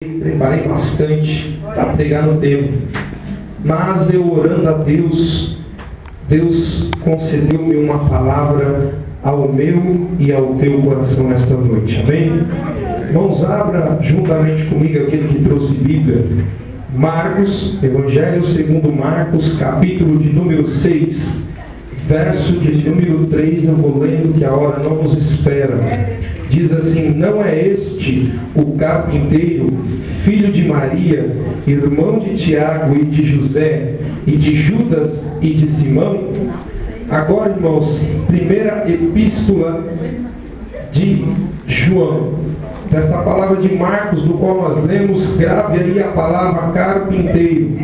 Preparei bastante para pregar no tempo, mas eu orando a Deus, Deus concedeu-me uma palavra ao meu e ao teu coração nesta noite, amém? Irmãos, abra juntamente comigo aquele que trouxe Bíblia, Marcos, Evangelho segundo Marcos, capítulo de número 6, verso de número 3, eu vou lendo que a hora não nos espera. Diz assim: não é este o carpinteiro, filho de Maria, irmão de Tiago e de José, e de Judas e de Simão? Agora, irmãos, primeira epístola de João. Dessa palavra de Marcos, do qual nós lemos, grave aí a palavra carpinteiro.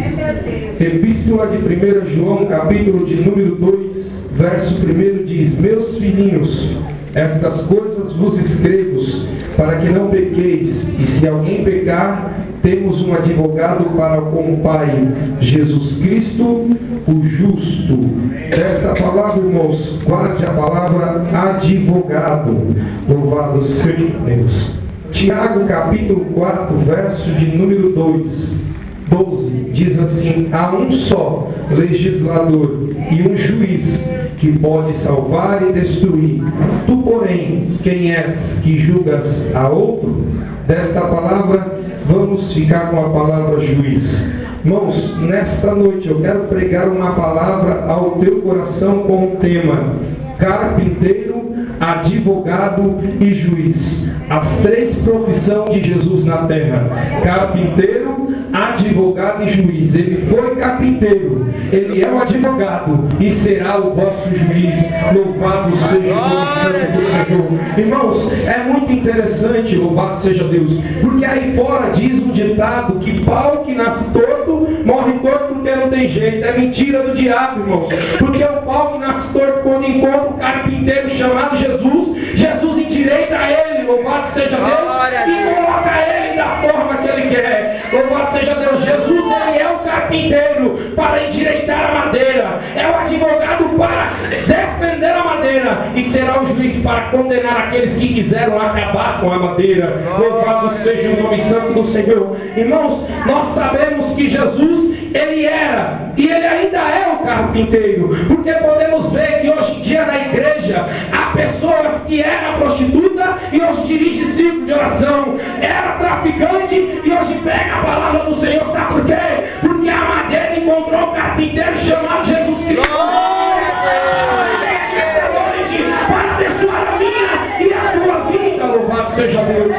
Epístola de 1 João, capítulo de número 2, verso 1 diz: meus filhinhos, estas coisas vos escrevo para que não pequeis, e se alguém pecar, temos um advogado para com o Pai, Jesus Cristo, o justo. Desta palavra, irmãos, guarde a palavra advogado. Louvado seja Deus. Tiago, capítulo 4, verso de número 12, diz assim: há um só legislador e um juiz que pode salvar e destruir. Tu, porém, quem és que julgas a outro? Desta palavra, vamos ficar com a palavra juiz. Irmãos, nesta noite eu quero pregar uma palavra ao teu coração com o tema carpinteiro, advogado e juiz. As três profissões de Jesus na terra: carpinteiro, advogado e juiz. Ele foi carpinteiro, ele é o advogado e será o vosso juiz. Louvado seja o Senhor. Irmãos, é muito interessante, louvado seja Deus, porque aí fora diz um ditado que pau que nasce torto, morre torto porque não tem jeito. É mentira do diabo, irmãos, porque o pau que nasce torto, quando encontra o carpinteiro chamado Jesus, Jesus endireita ele, louvado seja Deus, e coloca ele da forma que ele quer. Louvado seja Deus. Jesus, ele é o carpinteiro para endireitar a madeira, é o advogado para defender a madeira, e será o juiz para condenar aqueles que quiseram acabar com a madeira. Louvado seja o nome santo do Senhor. Irmãos, nós sabemos que Jesus, ele era e ele ainda é o carpinteiro, porque podemos ver que hoje em dia na igreja há pessoas que eram prostituta e hoje dirige círculo de oração, era traficante e hoje pega a palavra do Senhor. Sabe por quê? Porque a madeira encontrou o carpinteiro chamado Jesus Cristo para abençoar a minha e a tua vida. Louvado seja Deus.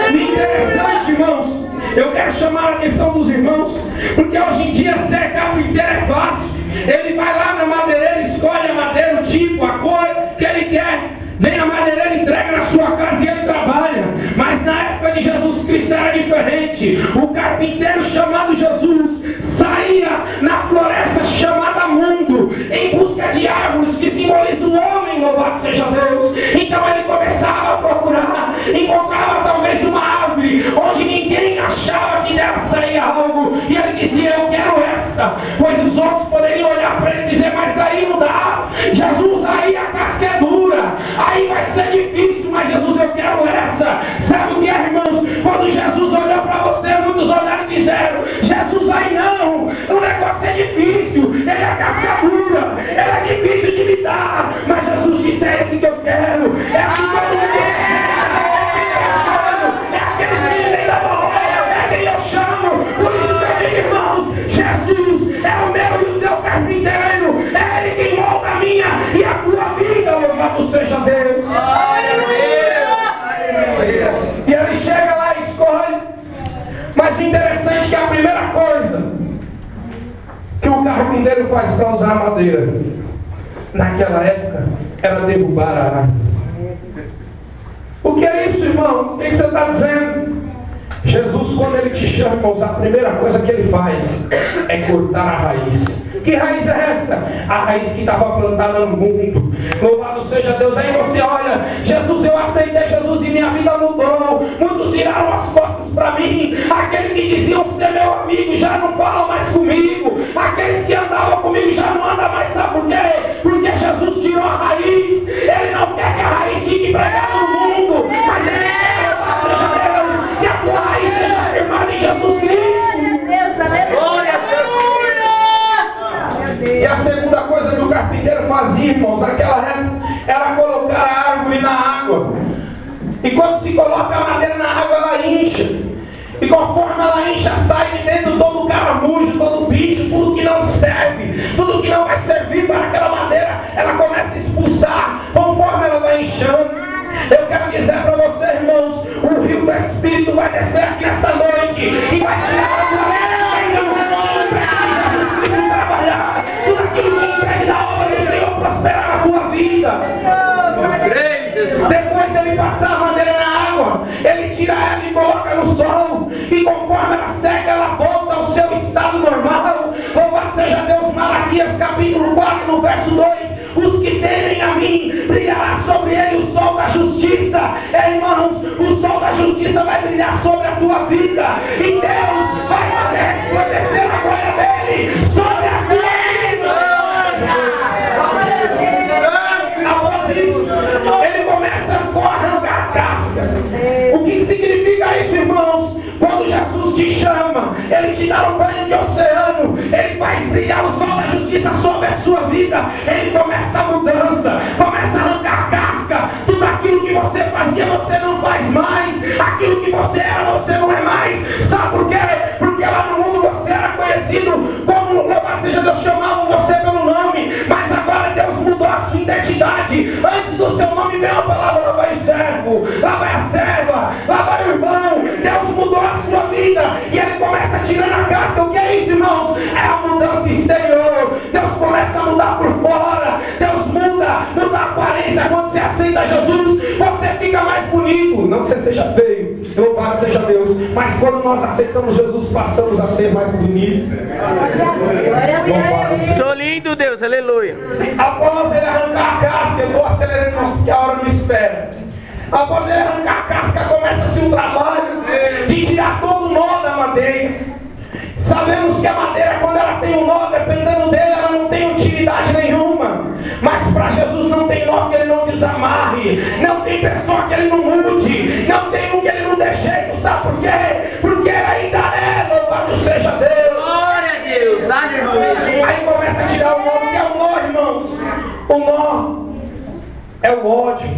Interessante, irmãos, eu quero chamar a atenção dos irmãos, porque hoje em dia ser carpinteiro é fácil. Ele vai lá na madeireira, escolhe a madeira, o tipo, a cor que ele quer, vem a madeireira, entrega na sua casa e ele trabalha. Mas na época de Jesus Cristo era diferente. O carpinteiro chamado Jesus saía na floresta chamada mundo, em busca de árvores que simbolizam o homem, louvado seja Deus. Então ele começava a procurar, encontrava talvez uma árvore onde ninguém achava que dela saía algo, e ele dizia: eu quero essa, pois os outros poderiam olhar para ele e dizer: mas aí não dá, Jesus, aí a casca é dura, aí vai ser difícil, mas Jesus, eu quero essa. Sabe o que é, irmãos? Quando Jesus olhou para você, muitos olharam e disseram: Jesus, aí não, o negócio é difícil, ele é casca dura, ele é difícil de lidar, mas Jesus disse: é esse que eu quero, é assim que eu quero. É aquele que da boleia, é quem eu chamo. Por isso que eu digo, irmãos, Jesus é o meu e o teu carpinteiro, é ele quem molda a minha e a tua vida. Louvado seja Deus. E ele chega lá e escolhe. Mas interessante que a primeira coisa que o carpinteiro faz para usar a madeira naquela época era derrubar a árvore. O que é isso, irmão? O que você está dizendo? Jesus, quando ele te chama, irmãos, a primeira coisa que ele faz é cortar a raiz. Que raiz é essa? A raiz que estava plantada no mundo. Louvado seja Deus. Aí você olha: Jesus, eu aceitei Jesus e minha vida mudou. Muitos viraram as costas para mim. Aqueles que diziam ser meu amigo já não falam mais comigo. Aqueles que andavam comigo já não andam mais. Sabe por quê? Porque Jesus tirou a raiz. Ele não quer que a raiz fique pregada no mundo, mas ele quer, louvado seja Deus, que a tua raiz seja firmada serve, tudo que não vai servir para aquela madeira, ela começa a expulsar, conforme ela vai inchando. Eu quero dizer para você, irmãos, o rio do Espírito vai descer aqui nessa noite e vai tirar a tua vida, trabalhar, tudo aquilo que impede da obra do Senhor prosperar na tua vida. Depois ele passar a madeira na água, ele tira ela e coloca no sol, e conforme ela seca, ela volta ao seu estado normal. Louvado seja Deus. Malaquias capítulo 4, no verso 2: os que temem a mim, brilhará sobre ele o sol da justiça. Irmãos, o sol da justiça vai brilhar sobre a tua vida, e Deus vai fazer resplandecer a glória dele sobre a tua vida. Após isso, ele começa a arrancar a casca. O que significa isso, irmãos? Quando Jesus te chama, ele te dá um banho de oceano, ele faz brilhar o sol da justiça sobre a sua vida, ele começa a mudança, começa a arrancar a casca. Tudo aquilo que você fazia, você não faz mais. Aquilo que você era, você não é mais. Sabe por quê? Porque lá no mundo você era conhecido como, louvado seja Deus, chamavam você pelo nome, mas agora Deus mudou a sua identidade. Antes do seu nome veio a palavra: lá vai o servo, lá vai a serva, lá vai o irmão. Deus mudou a sua vida e ele começa a tirar a casca. O que é isso, irmãos? É a mudança exterior. Deus começa a mudar por fora. Deus muda a aparência. Quando você aceita Jesus, você fica mais bonito. Não que você seja feio, louvado seja Deus, mas quando nós aceitamos Jesus, passamos a ser mais bonitos. Sou lindo, Deus, aleluia. Após ele arrancar a casca, eu estou acelerando porque a hora não espera. Após ele arrancar a casca, começa-se um trabalho de tirar todo o nó da madeira. Sabemos que a madeira, quando ela tem um nó, dependendo dele, ela não tem utilidade nenhuma. Mas para Jesus não tem nó que ele não desamarre, não tem pessoa que ele não mude, não tem um que ele não dê jeito. Sabe por quê? Porque ele ainda é, louvado seja Deus. Glória a Deus, aleluia. Aí começa a tirar o nó. O que é o nó, irmãos? O nó é o ódio,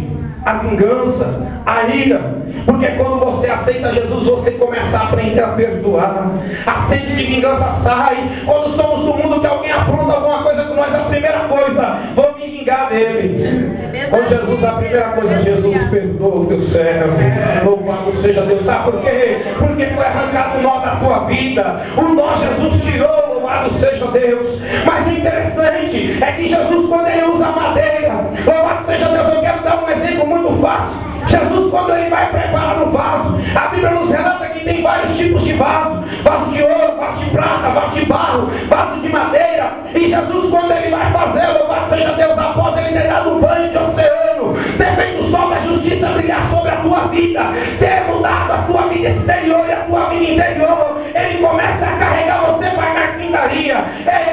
a vingança, a ira. Porque quando você aceita Jesus, você começa a aprender a perdoar. A sede de vingança sai. Quando somos do mundo que alguém apronta alguma coisa com nós, a primeira coisa, vou me vingar dele. Com Jesus, a primeira coisa: Jesus, perdoa o teu servo. Louvado seja Deus. Sabe por quê? Porque foi arrancado o nó da tua vida. O nó Jesus tirou, louvado seja Deus. Mas o interessante é que Jesus, quando ele usa a madeira, louvado seja Deus, eu quero dar um exemplo muito fácil. Jesus, quando ele vai preparar o vaso, a Bíblia nos relata que tem vários tipos de vaso: vaso de ouro, vaso de prata, vaso de barro, vaso de madeira. E Jesus, quando ele vai fazer, louvado seja Deus, após ele ter dado um banho de oceano, ter feito o sol da justiça brilhar sobre a tua vida, ter mudado a tua vida exterior e a tua vida interior, ele começa a carregar você para a carpintaria.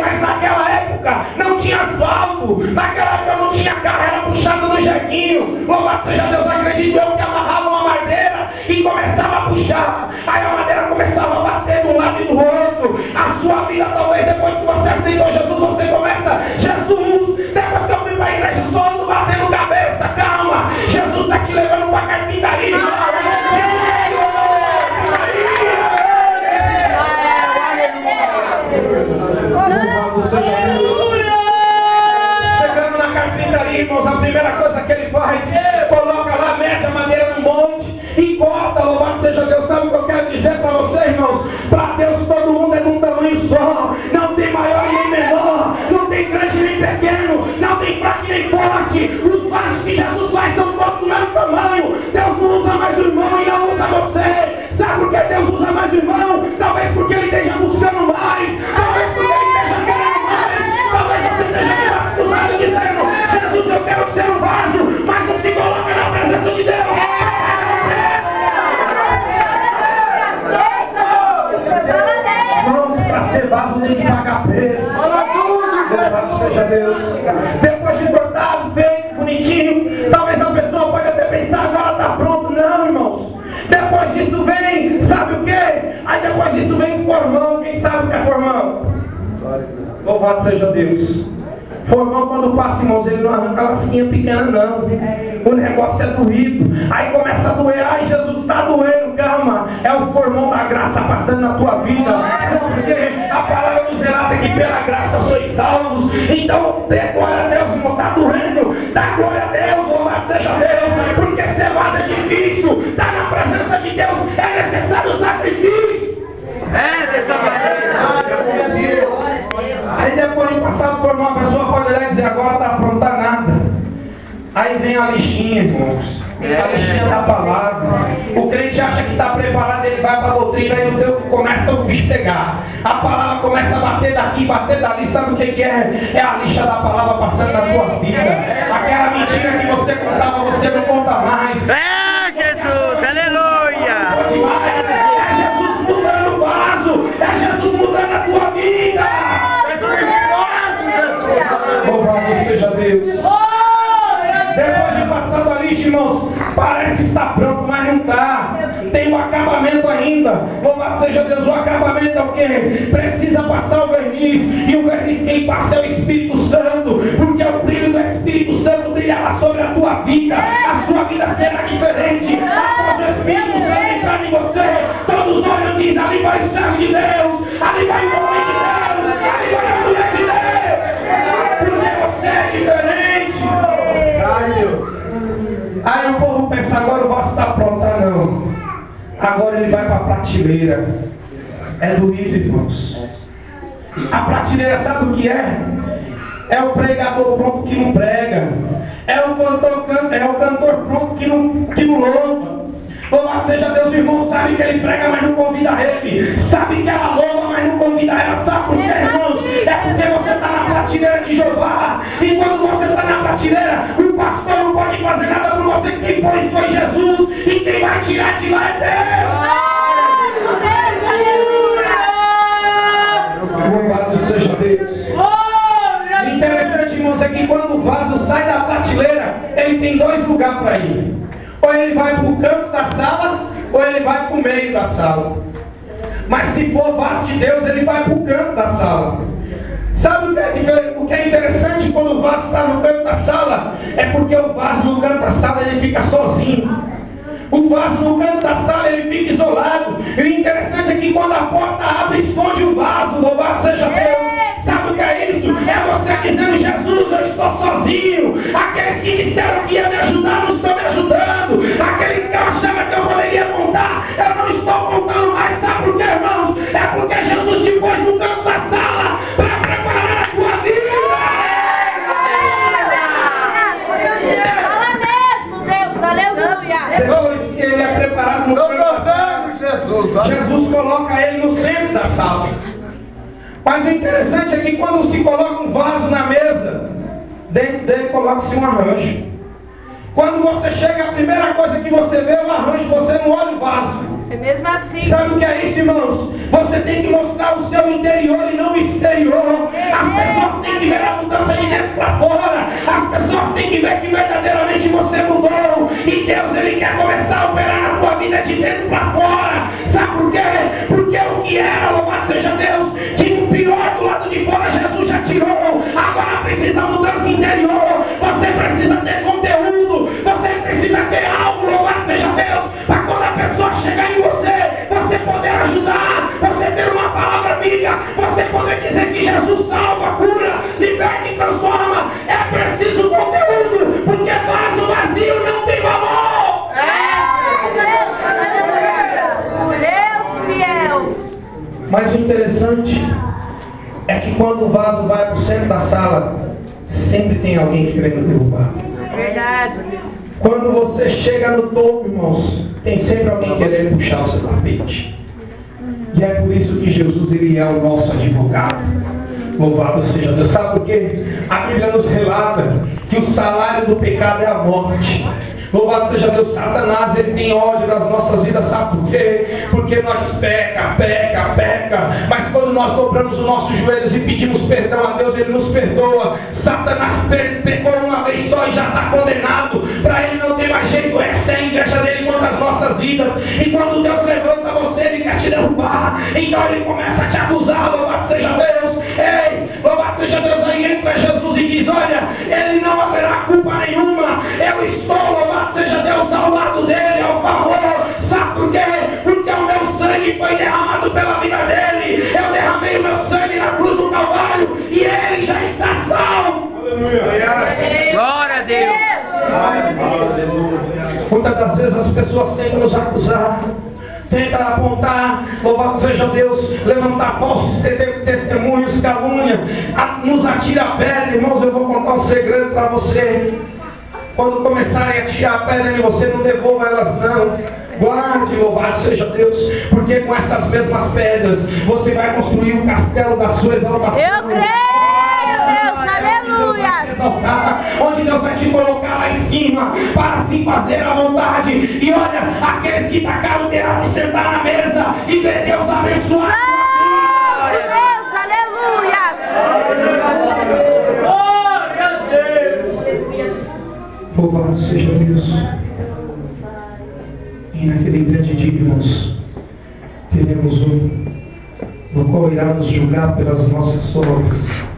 Mas naquela época não tinha asfalto, naquela época não tinha carro, era puxado no jeguinho. Louvado seja Deus, acredito eu que amarrava uma madeira e começava a puxar. Aí a madeira começava a bater de um lado e do outro. A sua vida, talvez depois que você aceitou Jesus, você começa: Jesus, depois que eu fui para a igreja, só ando batendo cabeça. Calma, Jesus está te levando para a carpintaria. Chegando na carpintaria, irmãos, a primeira coisa que ele faz: coloca lá, mete a madeira num monte e corta. Louvado seja Deus. Sabe o que eu quero dizer para você, irmãos? Para Deus todo mundo é de um tamanho só. Não tem maior nem menor, não tem grande nem pequeno, não tem fraco nem forte. Os vasos que Jesus faz são todos do mesmo tamanho. Deus não usa mais o irmão e não usa você. Sabe por que Deus usa mais o irmão? Talvez porque ele esteja buscando mais, talvez porque ele esteja querendo mais, talvez você esteja acostumado dizendo: Jesus, eu quero ser um vaso, mas não se coloca na presença de Deus. Vamos para ser vaso, tem que pagar preço. Louvado seja Deus. Depois de cortado, feito, bonitinho, talvez a pessoa pode até pensar: agora está pronto. Não, irmãos. Depois disso vem, sabe o quê? Aí depois disso vem o formão. Quem sabe o que é formão? Louvado seja Deus. Formão, quando passa, irmãos, ele não arranca a lacinha pequena, não. O negócio é doído. Aí começa a doer. Ai, Jesus, está doendo, calma. É o formão da graça passando na tua vida. Porque a palavra nos relata que pela graça sois salvos. Então, dê glória a Deus, irmão, está doendo. Dá glória a Deus, louvado seja Deus. Porque ser lado é difícil. Estar na presença de Deus é necessário sacrifício. Aí depois de passado por uma pessoa pode olhar e dizer, agora está pronto, tá nada. Aí vem a listinha, irmãos. A listinha da palavra. O crente acha que está preparado, ele vai para a doutrina e o Deus começa a bicho pegar. A palavra começa a bater daqui, bater dali. Sabe o que é? É a lixa da palavra passando na sua vida. Aquela mentira que você contava, você não conta mais. Jesus, aleluia! É Jesus mudando o vaso. É Jesus mudando a tua vida. Louvado seja Deus. Depois de passar a lista, irmãos, parece estar pronto, mas não está. Tem um acabamento ainda. Louvado seja Deus, o acabamento é o quê? Precisa passar o verniz. E o verniz quem passa é o Espírito Santo. Porque o brilho do Espírito Santo brilhará sobre a tua vida. A sua vida será diferente. Após o Espírito Santo entrar em você, todos olham e dizem, ali vai o servo de Deus, ali vai o homem de Deus, ali vai a mulher de Deus. Porque você é diferente. Aí o povo pensa, agora o vaso está pronto. Ah, não. Agora ele vai para a prateleira. É doído, irmãos. A prateleira, sabe o que é? É o pregador pronto que não prega. É o cantor pronto que não louva. Louvado seja Deus, o irmão sabe que ele prega, mas não convida ele. Sabe que ela louva, mas não convida ela. Sabe por quê, irmãos? É porque você está na prateleira de Jeová. E quando você está na prateleira, o pastor não pode fazer nada por você. Quem foi Jesus. E quem vai tirar de lá é Deus. Louvado seja Deus. O interessante, irmãos, é que quando o vaso sai da prateleira, ele tem dois lugares para ir. Ou ele vai para o canto da sala, ou ele vai para o meio da sala. Mas se for vaso de Deus, ele vai para o canto da sala. Sabe o que é interessante quando o vaso está no canto da sala? É porque o vaso no canto da sala ele fica sozinho. O vaso no canto da sala ele fica isolado. E o interessante é que quando a porta abre, esconde o vaso. Louvado seja Deus. Sabe o que é isso? É você dizendo, Jesus, eu estou sozinho. Aqueles que disseram que iam me ajudar não estão me ajudando. Aqueles que eu achava que eu poderia contar, eu não estou contando mais. Sabe por quê, irmãos? É porque Jesus te pôs no canto da sala para preparar a tua vida. Fala mesmo, Deus, aleluia. Depois que ele é preparado no canto da sala, Jesus coloca ele no centro da sala. Mas o interessante é que quando se coloca um vaso na mesa, dentro dele coloca-se um arranjo. Quando você chega, a primeira coisa que você vê é o arranjo, você não olha o vaso. É mesmo assim. Sabe o que é isso, irmãos? Você tem que mostrar o seu interior e não o exterior. As pessoas têm que ver a mudança de dentro para fora. As pessoas têm que ver que verdadeiramente você mudou. E Deus, Ele quer começar a operar na tua vida de dentro para fora. Sabe por quê? Porque o que era, louvado seja Deus, que o pior do lado de fora Jesus já tirou. Agora precisa mudança interior. Você precisa ter conteúdo. Você precisa ter algo, louvado seja Deus, para quando a pessoa chegar em você poder ajudar, você ter uma palavra amiga, você poder dizer que Jesus salva, cura, liberta e transforma. É preciso conteúdo, porque vaso vazio não tem valor. Deus fiel. Mas o interessante é que quando o vaso vai para o centro da sala, sempre tem alguém querendo derrubar. Verdade. Quando você chega no topo, irmãos, tem sempre alguém querendo puxar o seu tapete. E é por isso que Jesus, Ele é o nosso advogado. Louvado seja Deus. Sabe por quê? A Bíblia nos relata que o salário do pecado é a morte. Louvado seja Deus. Satanás, ele tem ódio das nossas vidas. Sabe por quê? Porque nós peca. Mas quando nós dobramos os nossos joelhos e pedimos perdão a Deus, Ele nos perdoa. Satanás pecou uma vez só e já está condenado. Para ele não tem mais jeito. Essa é a inveja dele contra as nossas vidas. E quando Deus levanta você, Ele quer te derrubar. Então Ele começa a te acusar. Louvado seja Deus. Ei, louvado seja Deus. Aí entra Jesus e diz, olha, Ele não haverá culpa nenhuma. Eu estou, louvado seja Deus, ao lado dele, ao favor. Sabe por quê? Porque o meu sangue foi derramado pela vida dele. Eu derramei o meu sangue na cruz do Calvário. E ele Glória a Deus. Muitas das vezes as pessoas tentam nos acusar, tentam apontar, louvado seja Deus, levantar falsos testemunhos, calúnia, nos atira a pedra. Irmãos, eu vou contar um segredo para você. Quando começarem a tirar a pedra em você, não devolva elas não. Guarde, louvado seja Deus, porque com essas mesmas pedras você vai construir o castelo da sua exaltação. Eu creio, Deus, aleluia. Onde Deus vai te colocar lá em cima para assim fazer a vontade. E olha, aqueles que tacaram o terá de sentar na mesa e ver Deus abençoar. Deus, aleluia. Glória a Deus. Louvado seja Deus. E naquele grande dia, irmãos, teremos um no qual irá nos julgar pelas nossas obras.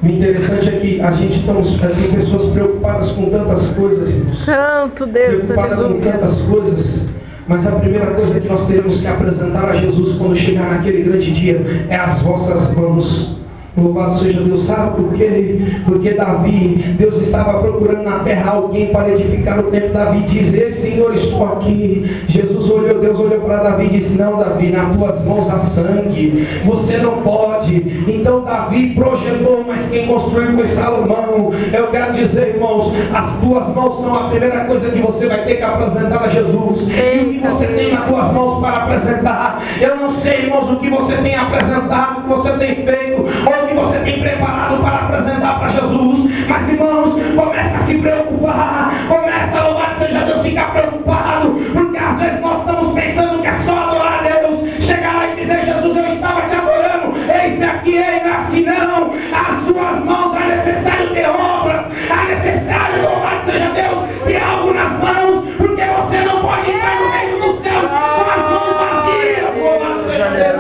O interessante é que a gente tem pessoas preocupadas com tantas coisas, irmãos. Santo Deus, Preocupadas com aleluia. tantas coisas. Mas a primeira coisa que nós teremos que apresentar a Jesus quando chegar naquele grande dia é as vossas mãos. Louvado seja Deus. Sabe por quê? Porque Davi, Deus estava procurando na terra alguém para edificar o templo. Davi diz: ei, Senhor, estou aqui. Deus olhou para Davi e disse: não, Davi, nas tuas mãos há sangue, você não pode. Então Davi projetou, mas quem construiu foi Salomão. Eu quero dizer, irmãos, as tuas mãos são a primeira coisa que você vai ter que apresentar a Jesus. E o que você tem nas tuas mãos para apresentar? Eu não sei, irmãos, o que você tem apresentado, o que você tem feito, ou o que você tem preparado para apresentar para Jesus. Mas, irmãos, começa a se preocupar, começa a louvar, seja Deus, ficar preocupado, porque às vezes nós estamos pensando que é só adorar a Deus, chegar lá e dizer: Jesus, eu estava te adorando, eis-me aqui, eis-me assim. Não, as suas mãos é necessário ter obras, é necessário, louvado seja Deus, ter algo nas mãos, porque você não pode entrar no reino do céu com as mãos vazias, louvado seja Deus.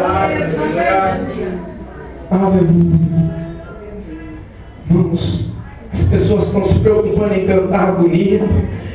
Aleluia. Vamos. As pessoas estão se preocupando em cantar bonito,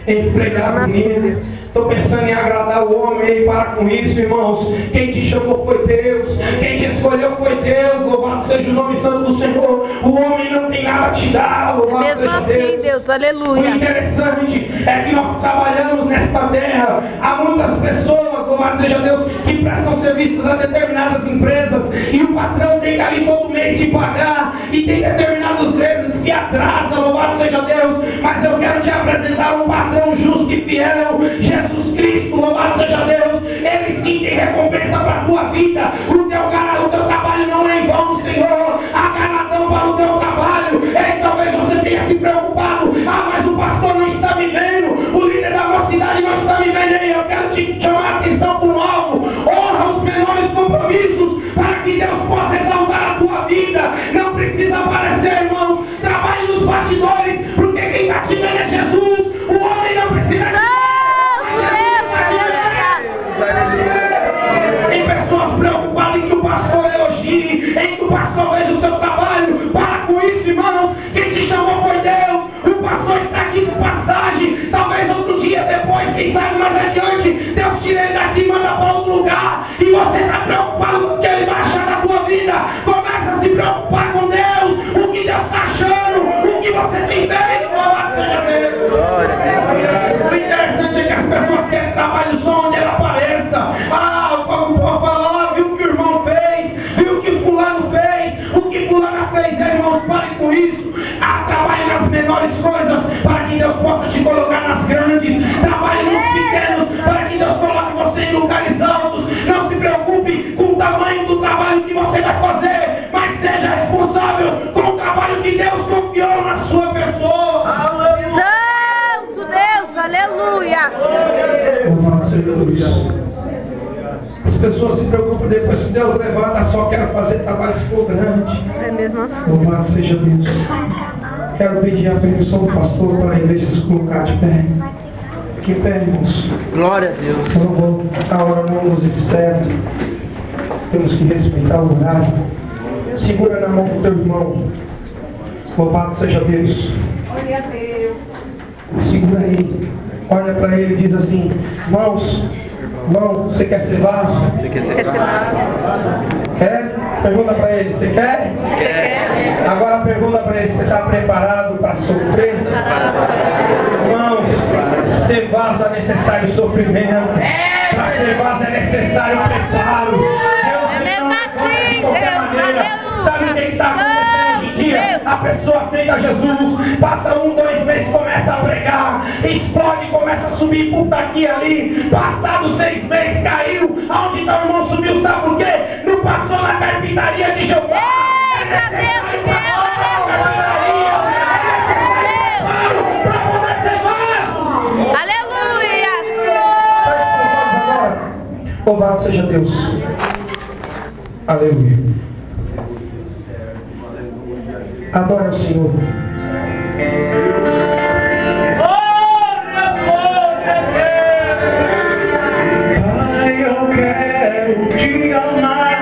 em pregar bonito. Estou pensando em agradar o homem e parar com isso, irmãos. Quem te chamou foi Deus. Quem te escolheu foi Deus. Louvado seja o nome santo do Senhor. O homem não tem nada a te dar. Louvado Mesmo seja assim, Deus, O aleluia. interessante é que nós trabalhamos nesta terra. Há muitas pessoas, louvado seja Deus, que prestam serviços a determinadas empresas e o patrão tem que ali todo mês te pagar e tem determinados meses que atrasa, louvado seja Deus. Mas eu quero te apresentar um patrão justo e fiel, Jesus Cristo, louvado seja Deus. Ele sim tem recompensa para a tua vida. O teu trabalho não é em vão do Senhor. Há galardão para o teu trabalho. E talvez você tenha se preocupado: ah, mas o pastor não está me vendo, o líder da mocidade não está me vendo. E eu quero te chamar a atenção para um alvo. Honra os menores compromissos para que Deus possa exaltar a tua vida. Não precisa aparecer, irmão. Trabalhe nos bastidores, porque quem está te vendo é Jesus. O homem não precisa Tem pessoas preocupadas em que o pastor elogie, em que o pastor veja o seu trabalho. Para com isso, irmãos. Quem te chamou foi Deus. O pastor está aqui por passagem. Talvez outro dia depois, quem sabe mais adiante, Deus tira ele daqui e manda para outro lugar. E você está preocupado com o que ele vai achar da tua vida. Começa a se preocupar com Deus. O que Deus está achando, o que você tem feito. Louvado seja Deus. O interessante é que as pessoas querem trabalho só onde ela apareça. Ah, o povo fala: viu o que o irmão fez, viu o que fulano fez, o que fulana fez. Irmãos, parem com isso. Trabalhe nas menores coisas para que Deus possa te colocar nas grandes. Trabalhe nos pequenos para que Deus coloque você em lugares altos. Não se preocupe com o tamanho do trabalho que você vai fazer, mas seja responsável com o trabalho que Deus confiou na sua pessoa. Santo Deus, aleluia. Louvado seja Deus. As pessoas se preocupam depois que Deus levanta, só quero fazer trabalho se for grande. É mesmo assim. Louvado seja Deus. Quero pedir a permissão do pastor para a igreja se colocar de pé. Que pé, irmãos. Glória a Deus. Eu não vou, a hora não nos espera. Temos que respeitar o horário. Segura na mão do teu irmão. Louvado seja Deus. Glória a Deus. Segura ele. Olha para ele e diz assim: irmãos, irmão, você quer ser vaso? Você quer ser vaso? Quer? Pergunta para ele: você quer? Quer. Agora pergunta Você está preparado para sofrer? Irmãos, ser vaso é necessário sofrimento. Para ser vaso é necessário preparo. Deus não levanta de qualquer maneira. Sabe o que está acontecendo hoje em dia? A pessoa aceita Jesus, passa 1, 2 meses, começa a pregar, explode, começa a subir, puta aqui e ali. Passados 6 meses caiu. Aonde está o irmão subiu? Sabe por quê? Não passou na carpintaria de Jeová. Louvado seja Deus. Aleluia. Adora o Senhor. Pai, eu quero te amar.